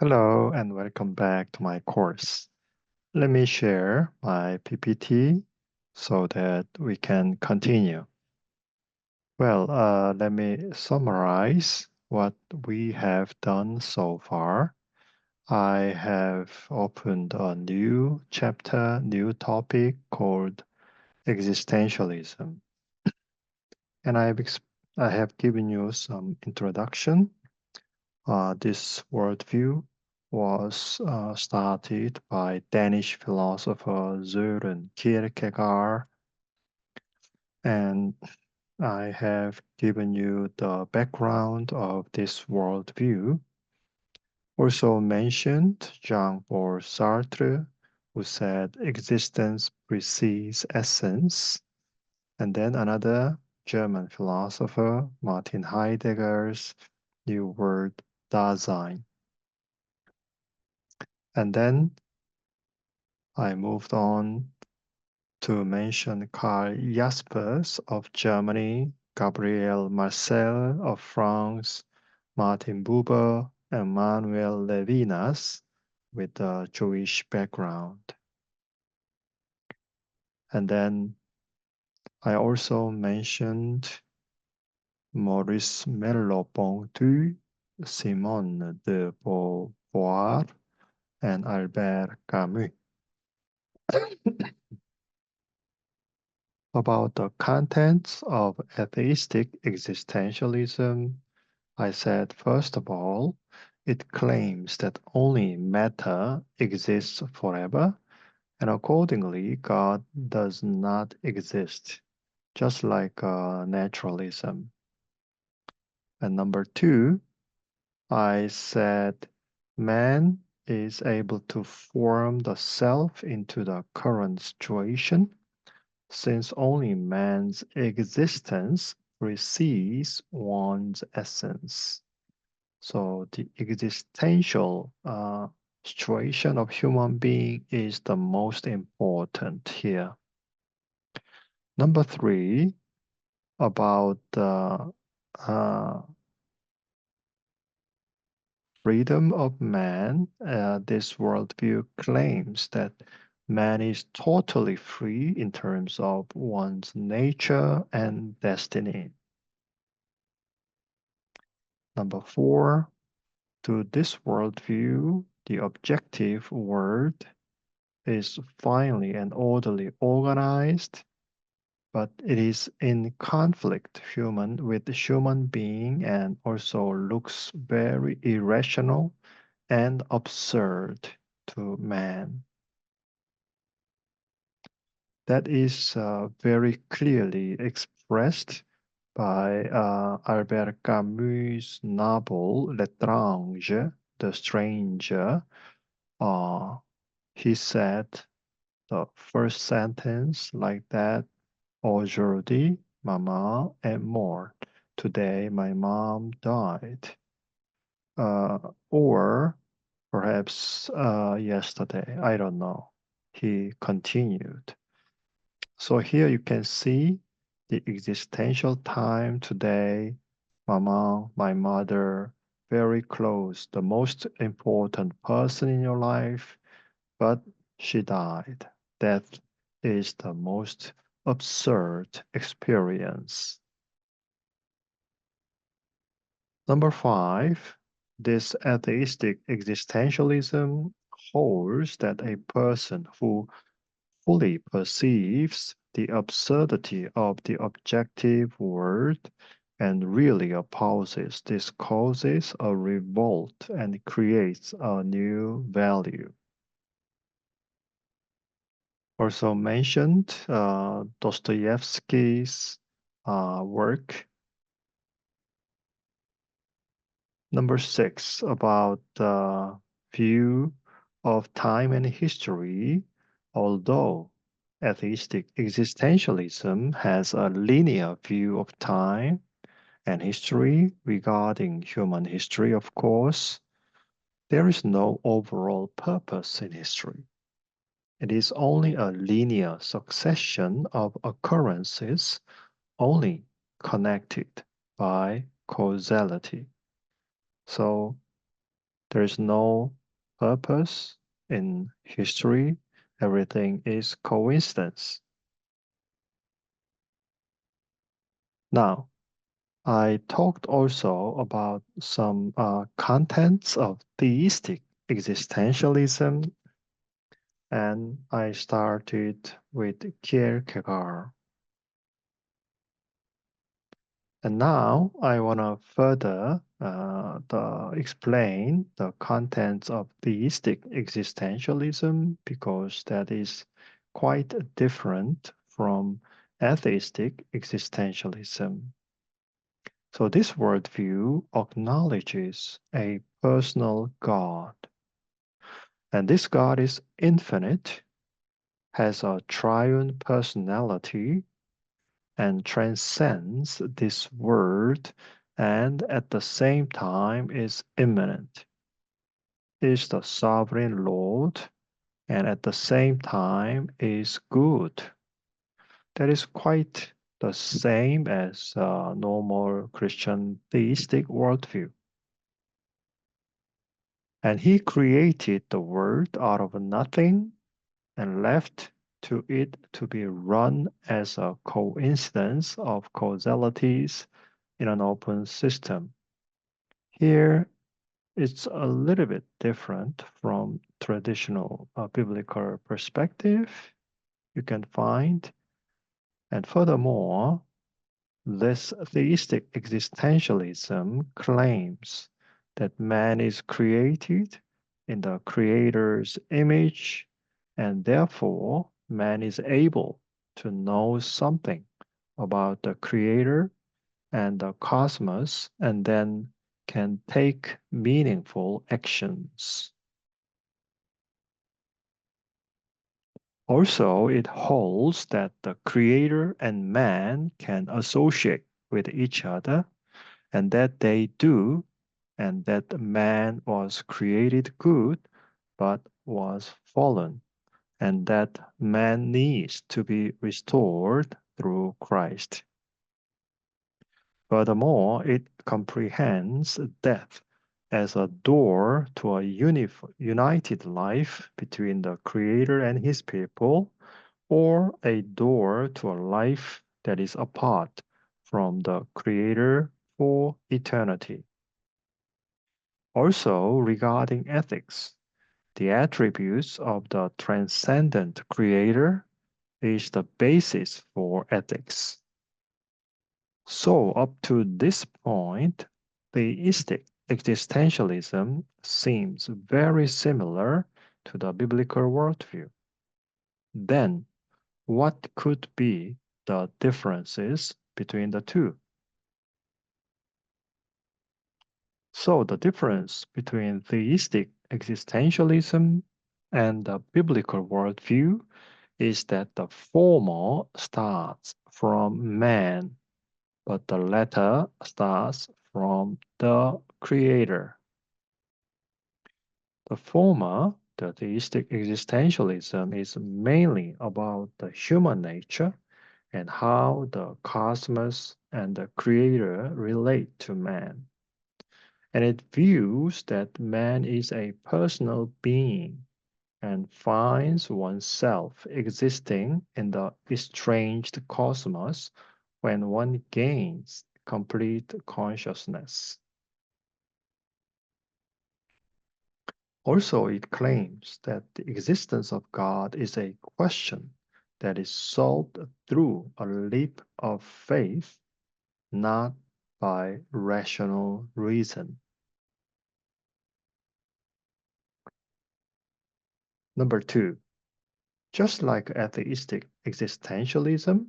Hello and welcome back to my course. Let me share my PPT so that we can continue. Well, let me summarize what we have done so far. I have opened a new chapter, new topic called Existentialism. And I have given you some introduction. This worldview was started by Danish philosopher Søren Kierkegaard, and I have given you the background of this worldview. Also mentioned Jean-Paul Sartre, who said existence precedes essence, and then another German philosopher, Martin Heidegger's new word, Dasein. And then I moved on to mention Karl Jaspers of Germany, Gabriel Marcel of France, Martin Buber, and Manuel Levinas with a Jewish background. And then I also mentioned Maurice Merleau-Ponty, Simone de Beauvoir, and Albert Camus. About the contents of atheistic existentialism, I said, first of all, it claims that only matter exists forever, and accordingly, God does not exist, just like naturalism. And number two, I said, man is able to form the self into the current situation, since only man's existence precedes one's essence. So the existential situation of human being is the most important here. Number three, about the freedom of man, this worldview claims that man is totally free in terms of one's nature and destiny. Number four, to this worldview, the objective world is finely and orderly organized, but it is in conflict with the human being and also looks very irrational and absurd to man. That is very clearly expressed by Albert Camus' novel L'étrange, The Stranger. He said the first sentence like that: Aujourd'hui, maman est morte. Today, my mom died. Or perhaps yesterday, I don't know. He continued. So here you can see the existential time today, mama, my mother, very close, the most important person in your life, but she died. Death is the most absurd experience. Number five, this atheistic existentialism holds that a person who fully perceives the absurdity of the objective world and really opposes this causes a revolt and creates a new value. Also mentioned Dostoevsky's work. Number six, about the view of time and history. Although atheistic existentialism has a linear view of time and history regarding human history, of course, there is no overall purpose in history. It is only a linear succession of occurrences, only connected by causality. So There is no purpose in history. Everything is coincidence. Now, I talked also about some contents of theistic existentialism, and I started with Kierkegaard. And now I want to further explain the contents of theistic existentialism because that is quite different from atheistic existentialism. So this worldview acknowledges a personal God, and this God is infinite, has a triune personality, and transcends this world, and at the same time is immanent, is the sovereign Lord, and at the same time is good. That is quite the same as a normal Christian theistic worldview. And he created the world out of nothing and left to it to be run as a coincidence of causalities in an open system. Here, it's a little bit different from traditional biblical perspective you can find. And furthermore, this theistic existentialism claims that man is created in the Creator's image, and therefore man is able to know something about the Creator and the cosmos, and then can take meaningful actions. Also, it holds that the Creator and man can associate with each other, and that they do, and that man was created good, but was fallen, and that man needs to be restored through Christ. Furthermore, it comprehends death as a door to a united life between the Creator and His people, or a door to a life that is apart from the Creator for eternity. Also, regarding ethics, the attributes of the transcendent Creator is the basis for ethics. So, up to this point, theistic existentialism seems very similar to the biblical worldview. Then, what could be the differences between the two? So, the difference between theistic existentialism and the biblical worldview is that the former starts from man, but the latter starts from the Creator. The former, the theistic existentialism, is mainly about the human nature and how the cosmos and the Creator relate to man. And it views that man is a personal being and finds oneself existing in the estranged cosmos when one gains complete consciousness. Also, it claims that the existence of God is a question that is solved through a leap of faith, not by rational reason. Number two, just like atheistic existentialism,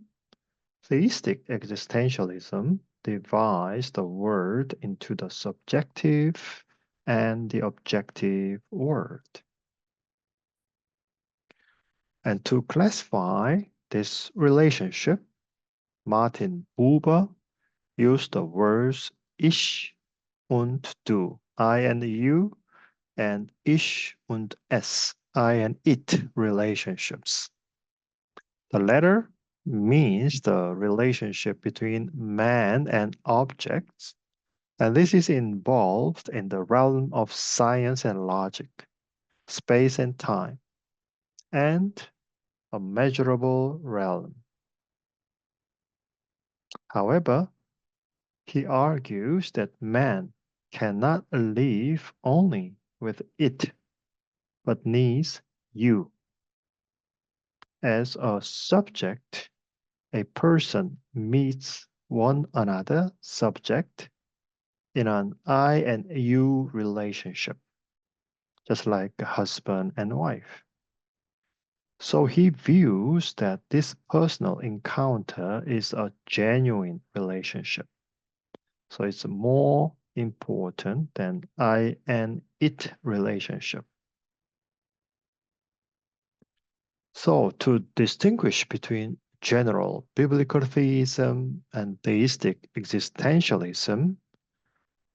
theistic existentialism divides the world into the subjective and the objective world. And to classify this relationship, Martin Buber used the words ich und du, I and you, and ich und es, I and it relationships. The latter means the relationship between man and objects, And this is involved in the realm of science and logic, space and time, and a measurable realm. However, he argues that man cannot live only with it, but needs you. As a subject, a person meets one another subject in an I and you relationship, just like a husband and wife. So he views that this personal encounter is a genuine relationship. So it's more important than I and it relationship. So to distinguish between general biblical theism and theistic existentialism,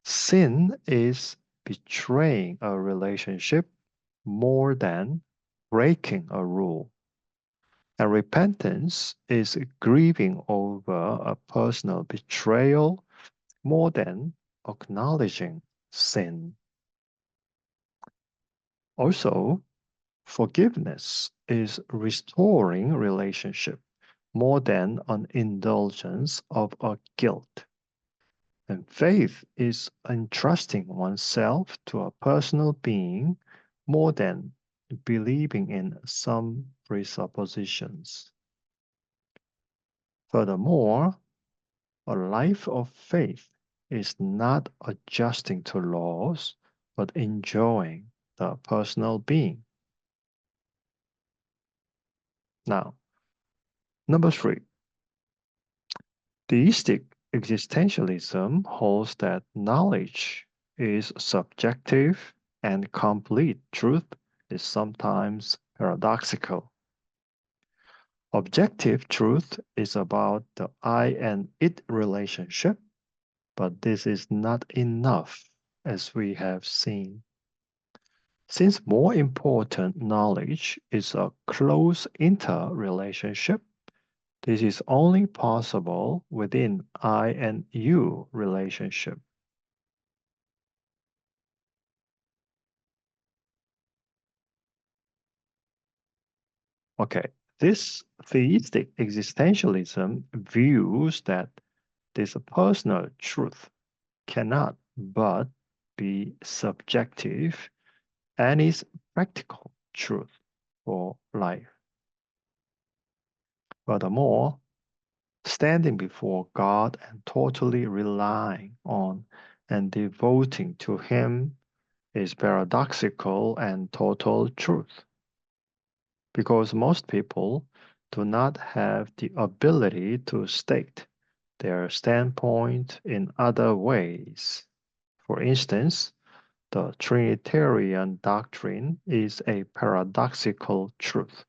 sin is betraying a relationship more than breaking a rule. And repentance is grieving over a personal betrayal more than acknowledging sin. Also, forgiveness is restoring relationship more than an indulgence of a guilt. And faith is entrusting oneself to a personal being more than believing in some presuppositions. Furthermore, a life of faith is not adjusting to laws, but enjoying the personal being. Now, number three, theistic existentialism holds that knowledge is subjective and complete truth is sometimes paradoxical. Objective truth is about the I and it relationship, but this is not enough, as we have seen. Since more important knowledge is a close interrelationship, this is only possible within I and you relationship. Okay, this theistic existentialism views that this personal truth cannot but be subjective and is practical truth for life. Furthermore, standing before God and totally relying on and devoting to Him is paradoxical and total truth, because most people do not have the ability to state their standpoint in other ways. For instance, the Trinitarian doctrine is a paradoxical truth.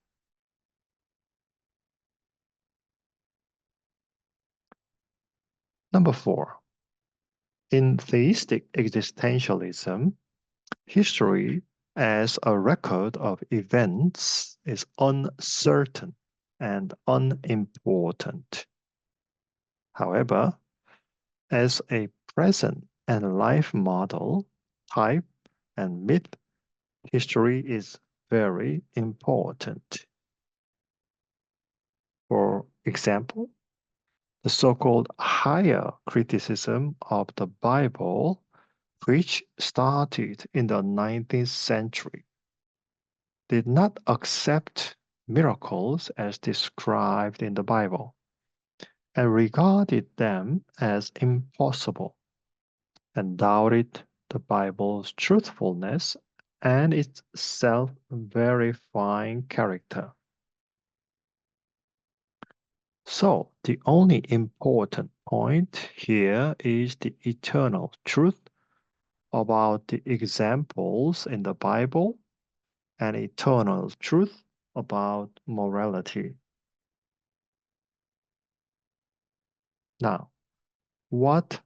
Number four, in theistic existentialism, history as a record of events is uncertain and unimportant. However, as a present and life model, type, and myth, history is very important. For example, the so-called higher criticism of the Bible, which started in the 19th century, did not accept miracles as described in the Bible and regarded them as impossible and doubted the Bible's truthfulness and its self-verifying character. So, the only important point here is the eternal truth about the examples in the Bible and eternal truth about morality. Now, what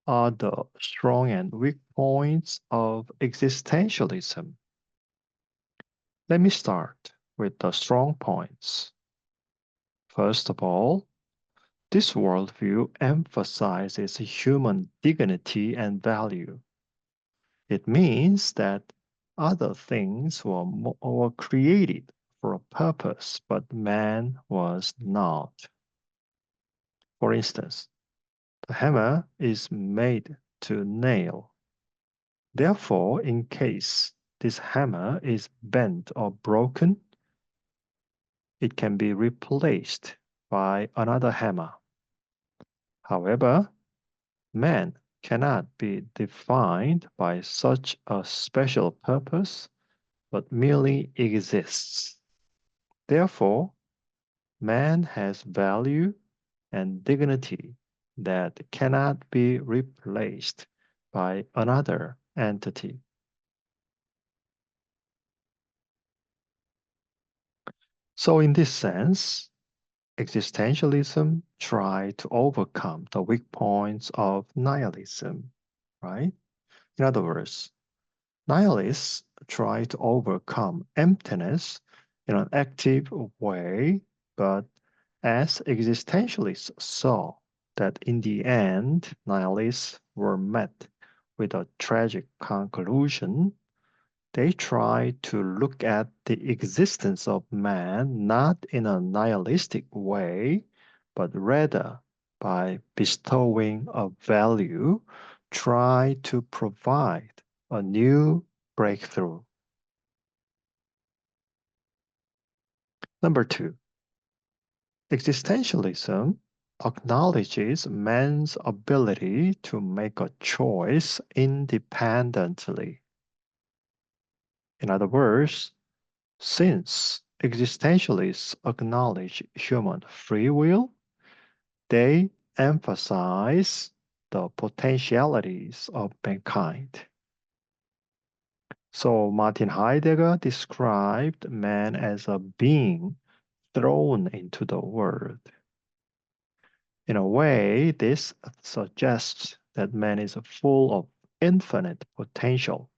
are the strong and weak points of existentialism? Let me start with the strong points. First of all, This worldview emphasizes human dignity and value. It means that other things were created for a purpose, but man was not. For instance, the hammer is made to nail. Therefore, in case this hammer is bent or broken, it can be replaced by another hammer. However, man cannot be defined by such a special purpose, but merely exists. Therefore, man has value and dignity that cannot be replaced by another entity. So, in this sense, existentialism tries to overcome the weak points of nihilism, right? In other words, nihilists try to overcome emptiness in an active way, but as existentialists saw that in the end, nihilists were met with a tragic conclusion, they try to look at the existence of man not in a nihilistic way, but rather by bestowing a value, try to provide a new breakthrough. Number two, existentialism acknowledges man's ability to make a choice independently. In other words, since existentialists acknowledge human free will, they emphasize the potentialities of mankind. So Martin Heidegger described man as a being thrown into the world. In a way, this suggests that man is full of infinite potential,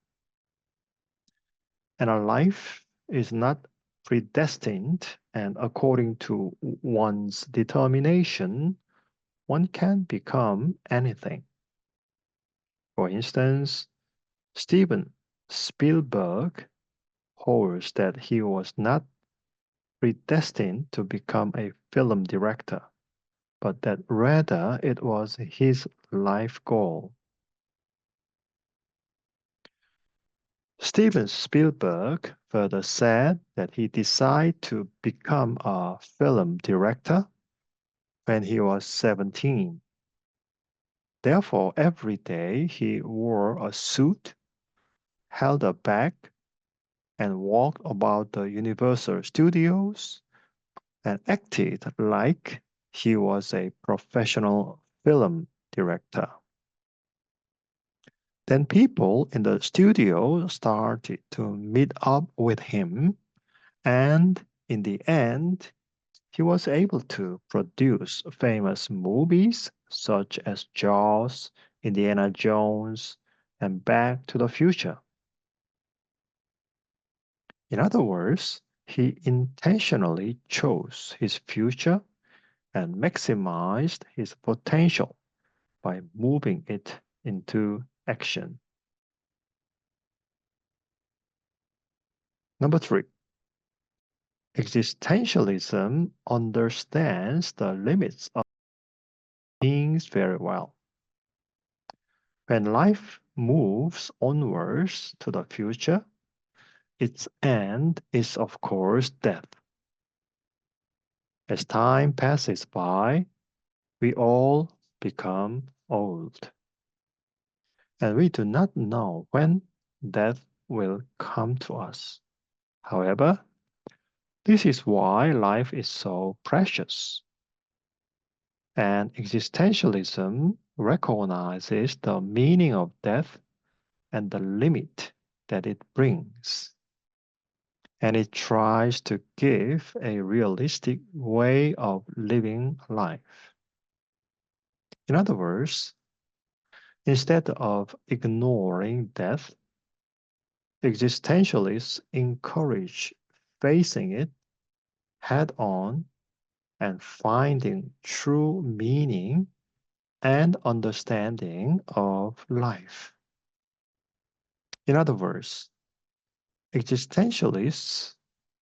and our life is not predestined, and according to one's determination, one can become anything. For instance, Steven Spielberg holds that he was not predestined to become a film director, but that rather it was his life goal. Steven Spielberg further said that he decided to become a film director when he was 17. Therefore, every day he wore a suit, held a bag, and walked about the Universal Studios and acted like he was a professional film director. Then people in the studio started to meet up with him, and in the end, he was able to produce famous movies such as Jaws, Indiana Jones, and Back to the Future. In other words, he intentionally chose his future and maximized his potential by moving it into action. Number three, existentialism understands the limits of beings very well. When life moves onwards to the future, its end is, of course, death. As time passes by, we all become old, and we do not know when death will come to us. However, this is why life is so precious. And existentialism recognizes the meaning of death and the limit that it brings. And it tries to give a realistic way of living life. In other words, instead of ignoring death, existentialists encourage facing it head on and finding true meaning and understanding of life. In other words, existentialists,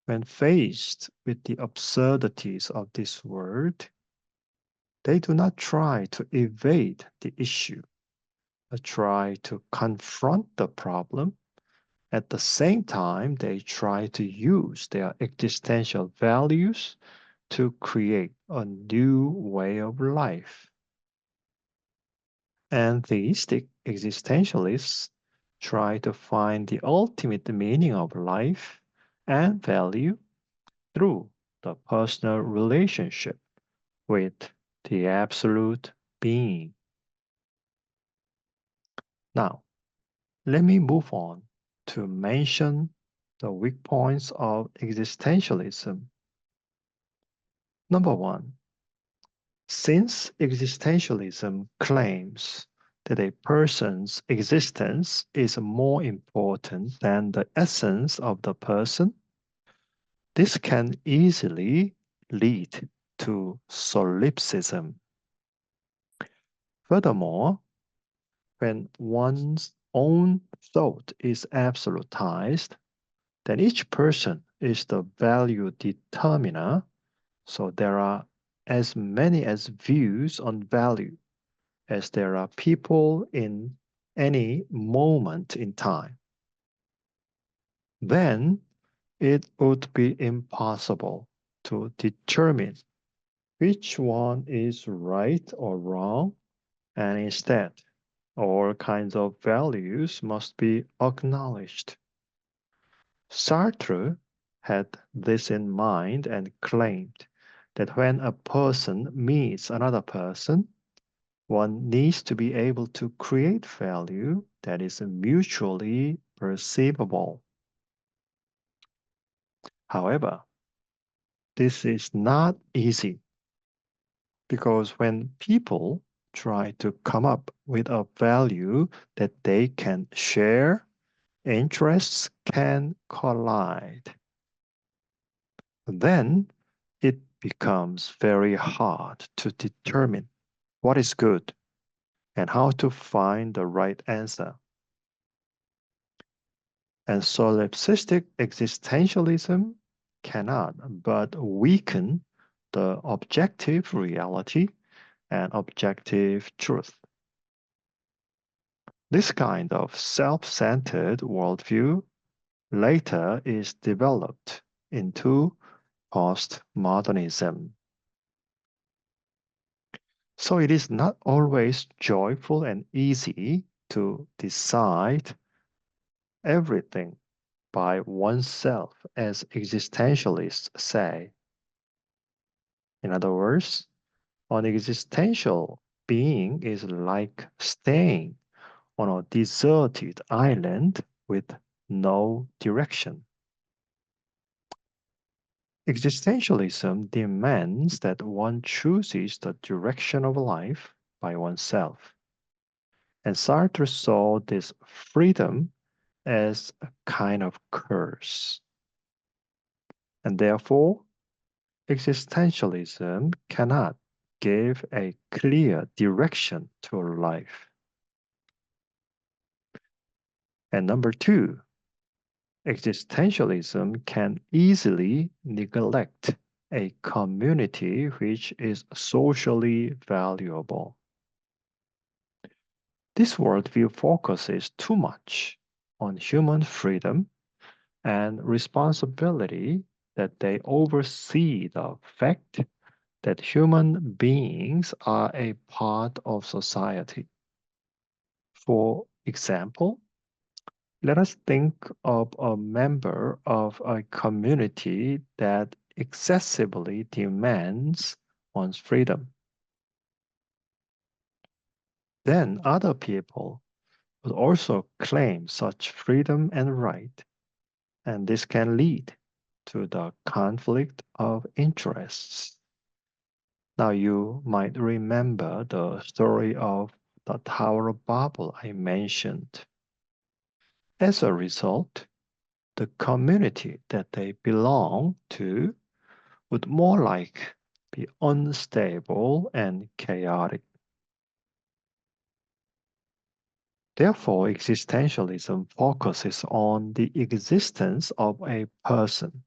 when faced with the absurdities of this world, they do not try to evade the issue, but try to confront the problem. At the same time, they try to use their existential values to create a new way of life. And theistic existentialists try to find the ultimate meaning of life and value through the personal relationship with the absolute being. Now, let me move on to mention the weak points of existentialism. Number one, since existentialism claims that a person's existence is more important than the essence of the person, this can easily lead to solipsism. Furthermore, when one's own thought is absolutized, then each person is the value determiner, so there are as many as views on value as there are people in any moment in time. Then it would be impossible to determine which one is right or wrong, and instead, all kinds of values must be acknowledged. Sartre had this in mind and claimed that when a person meets another person, one needs to be able to create value that is mutually perceivable. However, this is not easy because when people try to come up with a value that they can share, interests can collide. Then it becomes very hard to determine what is good and how to find the right answer. And solipsistic existentialism cannot but weaken the objective reality and objective truth. This kind of self-centered worldview later is developed into postmodernism. So it is not always joyful and easy to decide everything by oneself, as existentialists say. In other words, an existential being is like staying on a deserted island with no direction. Existentialism demands that one chooses the direction of life by oneself. And Sartre saw this freedom as a kind of curse. And therefore, existentialism cannot give a clear direction to life. And number two, existentialism can easily neglect a community which is socially valuable. This worldview focuses too much on human freedom and responsibility that they oversee the fact that human beings are a part of society. For example, let us think of a member of a community that excessively demands one's freedom. Then other people would also claim such freedom and right, and this can lead to the conflict of interests. Now you might remember the story of the Tower of Babel I mentioned. As a result, the community that they belong to would more like be unstable and chaotic. Therefore, existentialism focuses on the existence of a person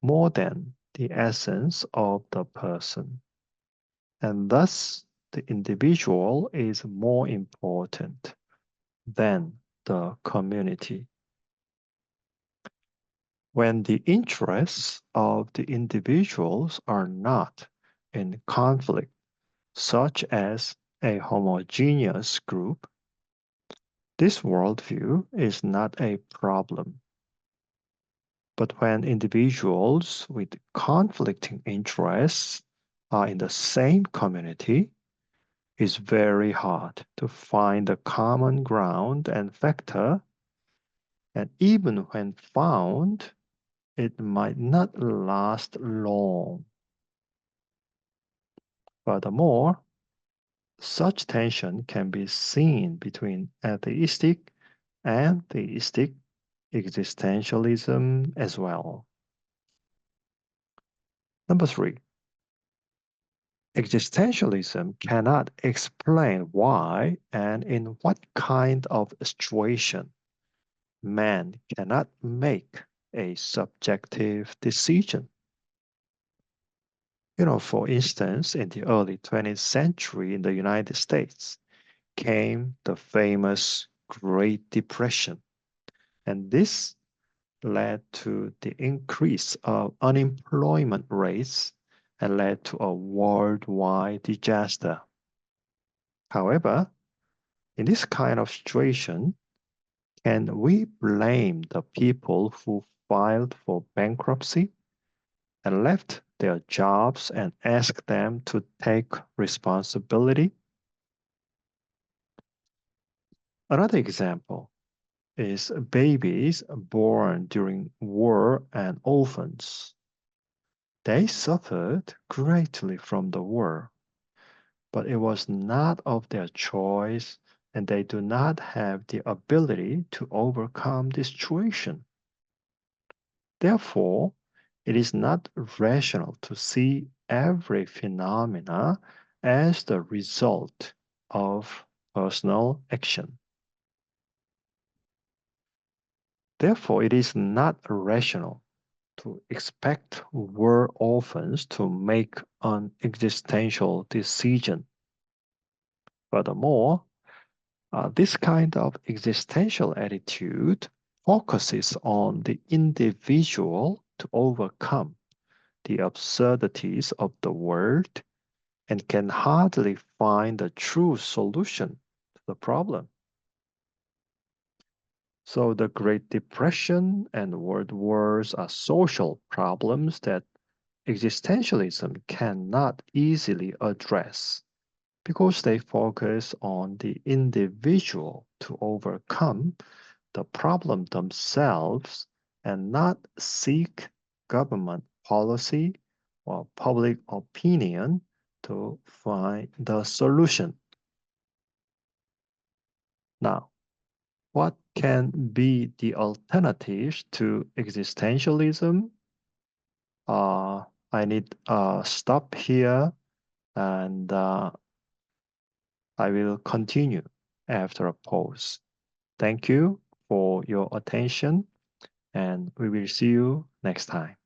more than the essence of the person, and thus the individual is more important than the community. When the interests of the individuals are not in conflict, such as a homogeneous group, this worldview is not a problem. But when individuals with conflicting interests are in the same community, it's very hard to find a common ground and factor, and even when found, it might not last long. Furthermore, such tension can be seen between atheistic and theistic existentialism as well. Number three, existentialism cannot explain why and in what kind of situation man cannot make a subjective decision. For instance, in the early 20th century in the United States came the famous Great Depression, and this led to the increase of unemployment rates and led to a worldwide disaster. However, in this kind of situation, can we blame the people who filed for bankruptcy and left their jobs and ask them to take responsibility? Another example is babies born during war and orphans. They suffered greatly from the war, but it was not of their choice, and they do not have the ability to overcome this situation. Therefore, it is not rational to see every phenomena as the result of personal action. Therefore, it is not rational to expect war orphans to make an existential decision. Furthermore, this kind of existential attitude focuses on the individual to overcome the absurdities of the world and can hardly find a true solution to the problem. So the Great Depression and world wars are social problems that existentialism cannot easily address because they focus on the individual to overcome the problem themselves and not seek government policy or public opinion to find the solution. Now, what can be the alternatives to existentialism? I need stop here and I will continue after a pause. Thank you for your attention and we will see you next time.